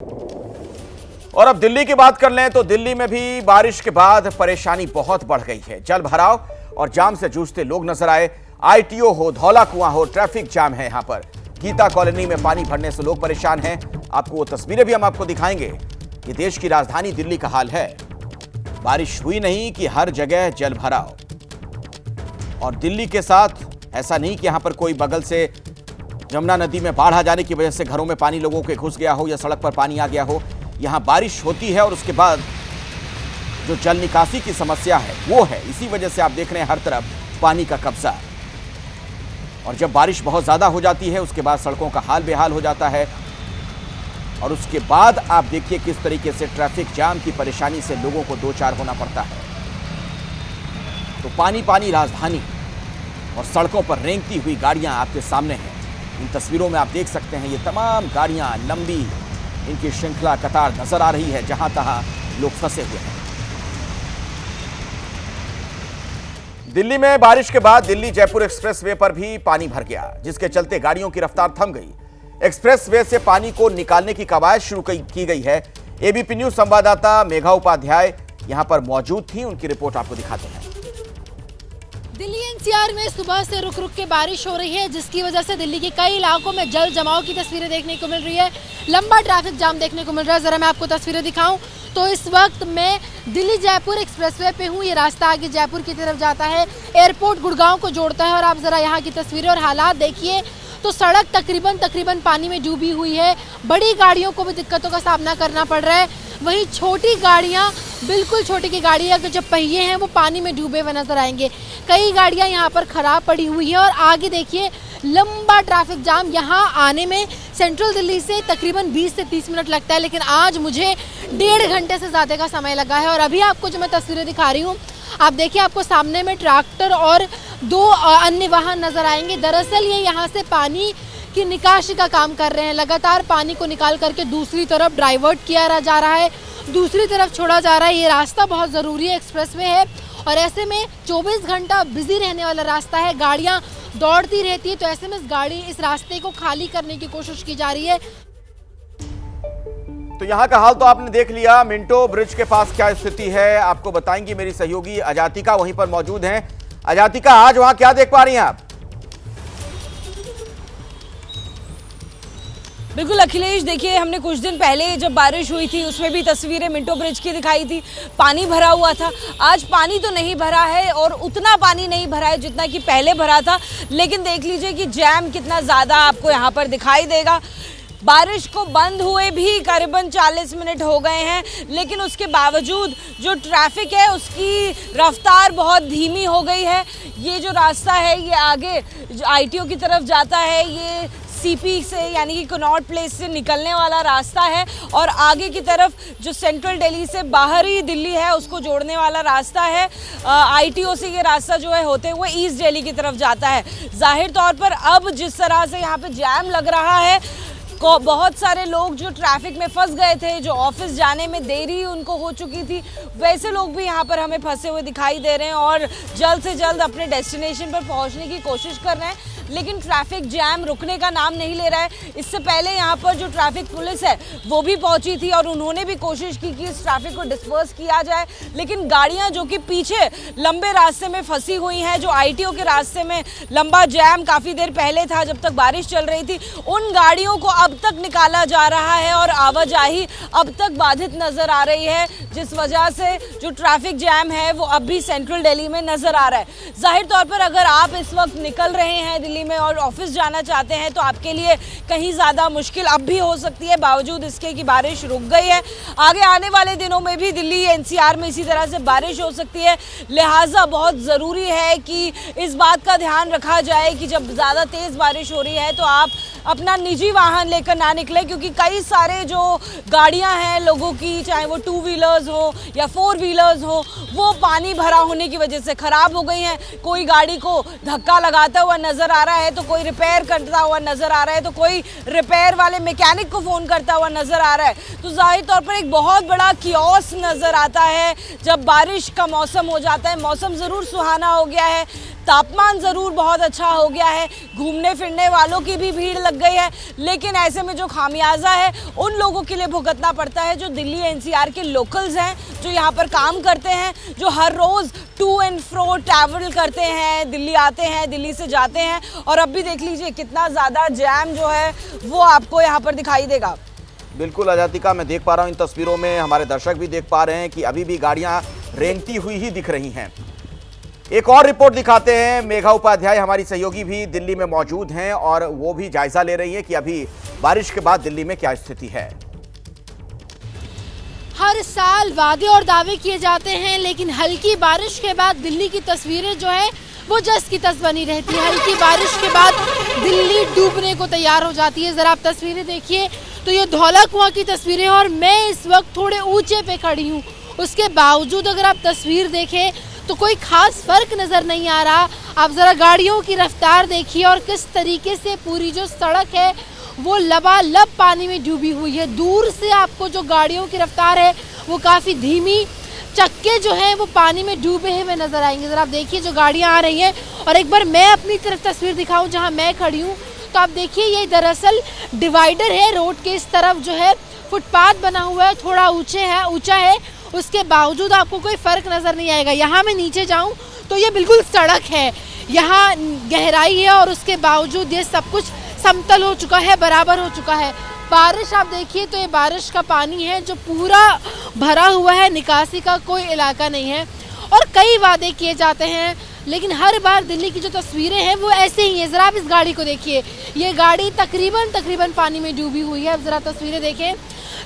और अब दिल्ली की बात कर लें तो दिल्ली में भी बारिश के बाद परेशानी बहुत बढ़ गई है। जल भराव और जाम से जूझते लोग नजर आए। आईटीओ हो, धौला कुआं हो, ट्रैफिक जाम है। यहां पर गीता कॉलोनी में पानी भरने से लोग परेशान हैं। आपको वो तस्वीरें भी हम आपको दिखाएंगे। ये देश की राजधानी दिल्ली का हाल है। बारिश हुई नहीं कि हर जगह जल भराव। और दिल्ली के साथ ऐसा नहीं कि यहां पर कोई बगल से यमुना नदी में बाढ़ आ जाने की वजह से घरों में पानी लोगों के घुस गया हो या सड़क पर पानी आ गया हो। यहां बारिश होती है और उसके बाद जो जल निकासी की समस्या है वो है। इसी वजह से आप देख रहे हैं हर तरफ पानी का कब्जा। और जब बारिश बहुत ज्यादा हो जाती है उसके बाद सड़कों का हाल बेहाल हो जाता है। और उसके बाद आप देखिए किस तरीके से ट्रैफिक जाम की परेशानी से लोगों को दो चार होना पड़ता है। तो पानी पानी राजधानी और सड़कों पर रेंगती हुई गाड़ियां आपके सामने हैं। इन तस्वीरों में आप देख सकते हैं ये तमाम गाड़ियां लंबी इनकी श्रृंखला कतार नजर आ रही है। जहां तहां लोग फंसे हुए हैं। दिल्ली में बारिश के बाद दिल्ली जयपुर एक्सप्रेसवे पर भी पानी भर गया, जिसके चलते गाड़ियों की रफ्तार थम गई। एक्सप्रेसवे से पानी को निकालने की कवायद शुरू की गई है। एबीपी न्यूज संवाददाता मेघा उपाध्याय यहां पर मौजूद थी। उनकी रिपोर्ट आपको दिखाते हैं। दिल्ली एनसीआर में सुबह से रुक रुक के बारिश हो रही है, जिसकी वजह से दिल्ली के कई इलाकों में जल जमाव की तस्वीरें देखने को मिल रही है। लंबा ट्रैफिक जाम देखने को मिल रहा है। जरा मैं आपको तस्वीरें दिखाऊं तो इस वक्त मैं दिल्ली जयपुर एक्सप्रेसवे पे हूँ। ये रास्ता आगे जयपुर की तरफ जाता है, एयरपोर्ट गुड़गांव को जोड़ता है। और आप जरा यहाँ की तस्वीरें और हालात देखिए तो सड़क तकरीबन पानी में डूबी हुई है। बड़ी गाड़ियों को भी दिक्कतों का सामना करना पड़ रहा है। वहीं छोटी गाड़ियां, बिल्कुल छोटी की गाड़ियां के जो पहिए हैं वो पानी में डूबे हुए नजर आएंगे। कई गाड़ियां यहाँ पर खराब पड़ी हुई है। और आगे देखिए लंबा ट्रैफिक जाम। यहाँ आने में सेंट्रल दिल्ली से तकरीबन 20 से 30 मिनट लगता है, लेकिन आज मुझे 1.5 घंटे से ज़्यादा का समय लगा है। और अभी आपको जो मैं तस्वीरें दिखा रही हूँ, आप देखिए आपको सामने में ट्रैक्टर और 2 अन्य वाहन नजर आएंगे। दरअसल ये यहाँ से पानी की निकासी का काम कर रहे हैं। लगातार पानी को निकाल करके दूसरी तरफ डाइवर्ट किया जा रहा है, दूसरी तरफ छोड़ा जा रहा है। ये रास्ता बहुत ज़रूरी है, एक्सप्रेसवे है और ऐसे में 24 घंटा बिजी रहने वाला रास्ता है। गाड़ियाँ दौड़ती रहती है, तो ऐसे में इस रास्ते को खाली करने की कोशिश की जा रही है। तो यहाँ का हाल तो आपने देख लिया। मिंटो ब्रिज के पास क्या स्थिति है आपको बताएंगी मेरी सहयोगी अजातिका, वहीं पर मौजूद हैं। अजातिका, आज वहां क्या देख पा रही हैं आप? बिल्कुल अखिलेश, देखिए हमने कुछ दिन पहले जब बारिश हुई थी उसमें भी तस्वीरें मिंटो ब्रिज की दिखाई थी। पानी भरा हुआ था। आज पानी तो नहीं भरा है और उतना पानी नहीं भरा है जितना कि पहले भरा था, लेकिन देख लीजिए कि जैम कितना ज़्यादा आपको यहाँ पर दिखाई देगा। बारिश को बंद हुए भी करीबन 40 मिनट हो गए हैं, लेकिन उसके बावजूद जो ट्रैफिक है उसकी रफ्तार बहुत धीमी हो गई है। ये जो रास्ता है ये आगे जो आईटीओ की तरफ जाता है, ये सीपी से यानी कि कनॉट प्लेस से निकलने वाला रास्ता है। और आगे की तरफ जो सेंट्रल दिल्ली से बाहरी दिल्ली है उसको जोड़ने वाला रास्ता है। आईटीओ से ये रास्ता जो है होते हुए ईस्ट दिल्ली की तरफ जाता है। जाहिर तौर पर अब जिस तरह से यहाँ पे जैम लग रहा है, बहुत सारे लोग जो ट्रैफिक में फंस गए थे, जो ऑफिस जाने में देरी उनको हो चुकी थी, वैसे लोग भी यहाँ पर हमें फंसे हुए दिखाई दे रहे हैं और जल्द से जल्द अपने डेस्टिनेशन पर पहुँचने की कोशिश कर रहे हैं। लेकिन ट्रैफिक जैम रुकने का नाम नहीं ले रहा है। इससे पहले यहाँ पर जो ट्रैफिक पुलिस है वो भी पहुँची थी और उन्होंने भी कोशिश की कि इस ट्रैफिक को डिस्पर्स किया जाए, लेकिन गाड़ियाँ जो कि पीछे लंबे रास्ते में फंसी हुई हैं, जो आईटीओ के रास्ते में लंबा जैम काफ़ी देर पहले था जब तक बारिश चल रही थी, उन गाड़ियों को अब तक निकाला जा रहा है और आवाजाही अब तक बाधित नज़र आ रही है, जिस वजह से जो ट्रैफिक जैम है वो अब भी सेंट्रल दिल्ली में नज़र आ रहा है। जाहिर तौर पर अगर आप इस वक्त निकल रहे हैं दिल्ली में और ऑफिस जाना चाहते हैं तो आपके लिए कहीं ज़्यादा मुश्किल अब भी हो सकती है, बावजूद इसके कि बारिश रुक गई है। आगे आने वाले दिनों में भी दिल्ली एनसीआर में इसी तरह से बारिश हो सकती है, लिहाजा बहुत ज़रूरी है कि इस बात का ध्यान रखा जाए कि जब ज़्यादा तेज़ बारिश हो रही है तो आप अपना निजी वाहन लेकर ना निकले, क्योंकि कई सारे जो गाड़ियां हैं लोगों की, चाहे वो 2 व्हीलर्स हो या 4 व्हीलर्स हो, वो पानी भरा होने की वजह से ख़राब हो गई हैं। कोई गाड़ी को धक्का लगाता हुआ नज़र आ रहा है तो कोई रिपेयर करता हुआ नज़र आ रहा है तो कोई रिपेयर वाले मैकेनिक को फ़ोन करता हुआ नज़र आ रहा है। तो जाहिर तौर पर एक बहुत बड़ा कियोस नज़र आता है जब बारिश का मौसम हो जाता है। मौसम ज़रूर सुहाना हो गया है, तापमान ज़रूर बहुत अच्छा हो गया है, घूमने फिरने वालों की भी भीड़ लग गई है, लेकिन ऐसे में जो खामियाजा है उन लोगों के लिए भुगतना पड़ता है जो दिल्ली एनसीआर के लोकल्स हैं, जो यहाँ पर काम करते हैं, जो हर रोज़ टू एंड फ्रो ट्रैवल करते हैं, दिल्ली आते हैं, दिल्ली से जाते हैं। और अब भी देख लीजिए कितना ज़्यादा जैम जो है वो आपको यहाँ पर दिखाई देगा। बिल्कुल आजातिका, मैं देख पा रहा हूं इन तस्वीरों में, हमारे दर्शक भी देख पा रहे हैं कि अभी भी गाड़ियां रेंगती हुई ही दिख रही हैं। एक और रिपोर्ट दिखाते हैं, मेघा उपाध्याय हमारी सहयोगी भी दिल्ली में मौजूद हैं और वो भी जायजा ले रही हैं कि अभी बारिश के बाद दिल्ली में क्या स्थिति है। हर साल वादे और दावे किए जाते हैं, लेकिन हल्की बारिश के बाद दिल्ली की तस्वीरें जो है वो जस की तस बनी रहती है। हल्की बारिश के बाद दिल्ली डूबने को तैयार हो जाती है। जरा आप तस्वीरें देखिए तो ये धौला कुआं की तस्वीरें हैं और मैं इस वक्त थोड़े ऊंचे पे खड़ी हूँ। उसके बावजूद अगर आप तस्वीर देखें तो कोई खास फर्क नजर नहीं आ रहा। आप जरा गाड़ियों की रफ्तार देखिए और किस तरीके से पूरी जो सड़क है वो लबालब पानी में डूबी हुई है। दूर से आपको जो गाड़ियों की रफ्तार है वो काफ़ी धीमी, चक्के जो हैं वो पानी में डूबे हुए नजर आएंगे। जरा आप देखिए जो गाड़ियां आ रही हैं और एक बार मैं अपनी तरफ तस्वीर दिखाऊं जहां मैं खड़ी हूं तो आप देखिए ये दरअसल डिवाइडर है। रोड के इस तरफ जो है फुटपाथ बना हुआ है, थोड़ा ऊंचा है, उसके बावजूद आपको कोई फर्क नजर नहीं आएगा। यहाँ मैं नीचे जाऊँ तो ये बिल्कुल सड़क है, यहाँ गहराई है और उसके बावजूद ये सब कुछ समतल हो चुका है, बराबर हो चुका है। बारिश आप देखिए तो ये बारिश का पानी है जो पूरा भरा हुआ है, निकासी का कोई इलाका नहीं है। और कई वादे किए जाते हैं लेकिन हर बार दिल्ली की जो तस्वीरें हैं वो ऐसे ही हैं। ज़रा आप इस गाड़ी को देखिए, ये गाड़ी तकरीबन पानी में डूबी हुई है। अब ज़रा तस्वीरें देखें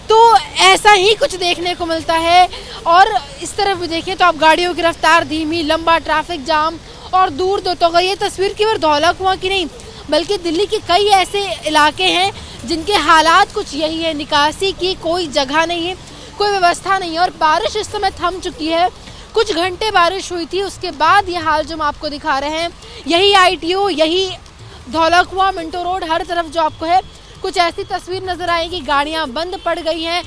तो ऐसा ही कुछ देखने को मिलता है। और इस तरफ भी देखें तो आप गाड़ियों की रफ्तार धीमी, लंबा ट्रैफिक जाम और दूर तो ये तस्वीर केवल धौला कुआं की नहीं बल्कि दिल्ली के कई ऐसे इलाके हैं जिनके हालात कुछ यही है। निकासी की कोई जगह नहीं है, कोई व्यवस्था नहीं है और बारिश इस समय थम चुकी है। कुछ घंटे बारिश हुई थी, उसके बाद ये हाल जो हम आपको दिखा रहे हैं, यही ITO, यही धौला कुआं, मिंटो रोड, हर तरफ जो आपको है कुछ ऐसी तस्वीर नजर आएगी। गाड़ियां बंद पड़ गई हैं,